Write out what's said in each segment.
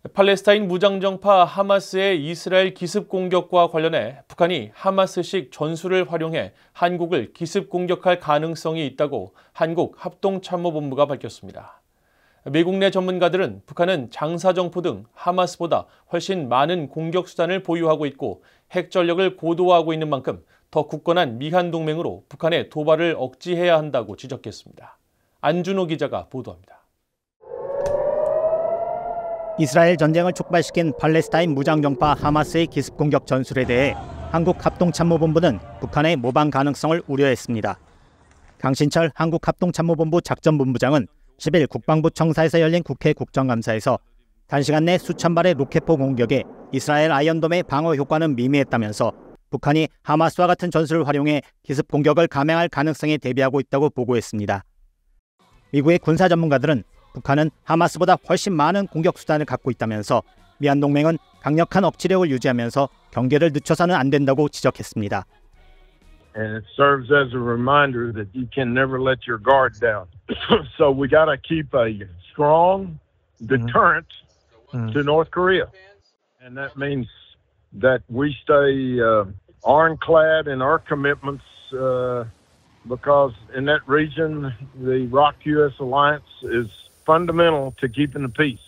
팔레스타인 무장정파 하마스의 이스라엘 기습 공격과 관련해 북한이 하마스식 전술을 활용해 한국을 기습 공격할 가능성이 있다고 한국합동참모본부가 밝혔습니다. 미국 내 전문가들은 북한은 장사정포 등 하마스보다 훨씬 많은 공격 수단을 보유하고 있고 핵 전력을 고도화하고 있는 만큼 더 굳건한 미한 동맹으로 북한의 도발을 억제해야 한다고 지적했습니다. 안준호 기자가 보도합니다. 이스라엘 전쟁을 촉발시킨 팔레스타인 무장정파 하마스의 기습 공격 전술에 대해 한국합동참모본부는 북한의 모방 가능성을 우려했습니다. 강신철 한국합동참모본부 작전본부장은 10일 국방부 청사에서 열린 국회 국정감사에서 단시간 내 수천 발의 로켓포 공격에 이스라엘 아이언돔의 방어 효과는 미미했다면서 북한이 하마스와 같은 전술을 활용해 기습 공격을 감행할 가능성에 대비하고 있다고 보고했습니다. 미국의 군사 전문가들은 북한은 하마스보다 훨씬 많은 공격 수단을 갖고 있다면서 미한 동맹은 강력한 억지력을 유지하면서 경계를 늦춰서는 안 된다고 지적했습니다. And it serves as a reminder that you can never let your guard down. So we got to keep a strong deterrent to North Korea. And that means that we stay ironclad in our commitments because in that region, the ROK-US alliance is fundamental to keeping the peace.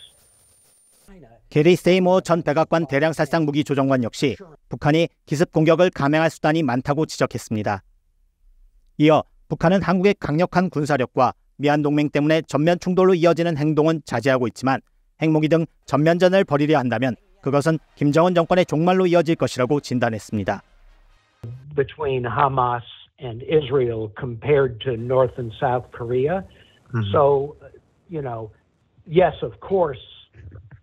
게리 세이모어 전 백악관 대량살상 무기 조정관 역시 북한이 기습 공격을 감행할 수단이 많다고 지적했습니다. 이어 북한은 한국의 강력한 군사력과 미한 동맹 때문에 전면 충돌로 이어지는 행동은 자제하고 있지만 핵무기 등 전면전을 벌이려 한다면 그것은 김정은 정권의 종말로 이어질 것이라고 진단했습니다. Between Hamas and Israel compared to North and South Korea. So, yes, of course,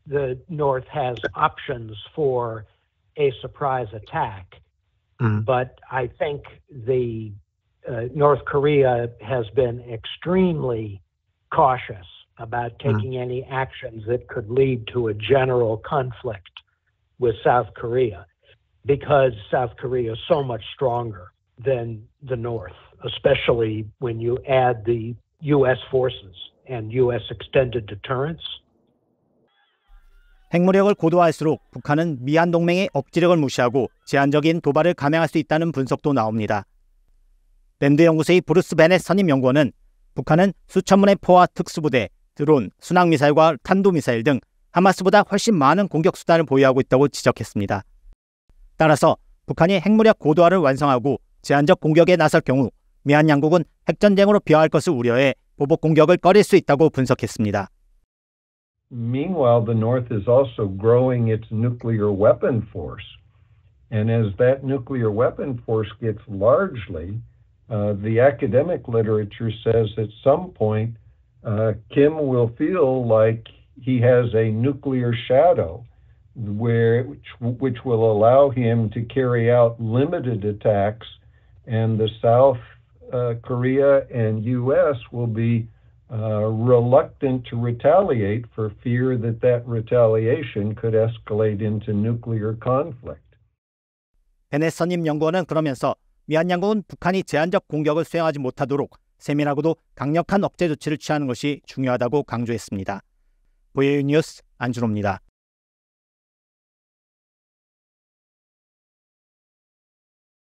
the North has options for a surprise attack, but I think the North Korea has been extremely cautious about taking any actions that could lead to a general conflict with South Korea because South Korea is so much stronger than the North, especially when you add the U.S. forces and U.S. extended deterrence. 핵무력을 고도화할수록 북한은 미한 동맹의 억지력을 무시하고 제한적인 도발을 감행할 수 있다는 분석도 나옵니다. 랜드 연구소의 브루스 베넷 선임 연구원은 북한은 수천 문의 포와 특수부대, 드론, 순항미사일과 탄도미사일 등 하마스보다 훨씬 많은 공격 수단을 보유하고 있다고 지적했습니다. 따라서 북한이 핵무력 고도화를 완성하고 제한적 공격에 나설 경우 미한 양국은 핵전쟁으로 비화할 것을 우려해 보복 공격을 꺼릴 수 있다고 분석했습니다. Meanwhile, the North is also growing its nuclear weapon force. And as that nuclear weapon force gets largely, the academic literature says at some point, Kim will feel like he has a nuclear shadow which will allow him to carry out limited attacks, and the South Korea and U.S. will be reluctant to retaliate for fear that that retaliation could escalate into nuclear conflict. 베넷 선임 연구원은 그러면서 미한 양국은 북한이 제한적 공격을 수행하지 못하도록 세밀하고도 강력한 억제 조치를 취하는 것이 중요하다고 강조했습니다. VOA 뉴스 안준호입니다.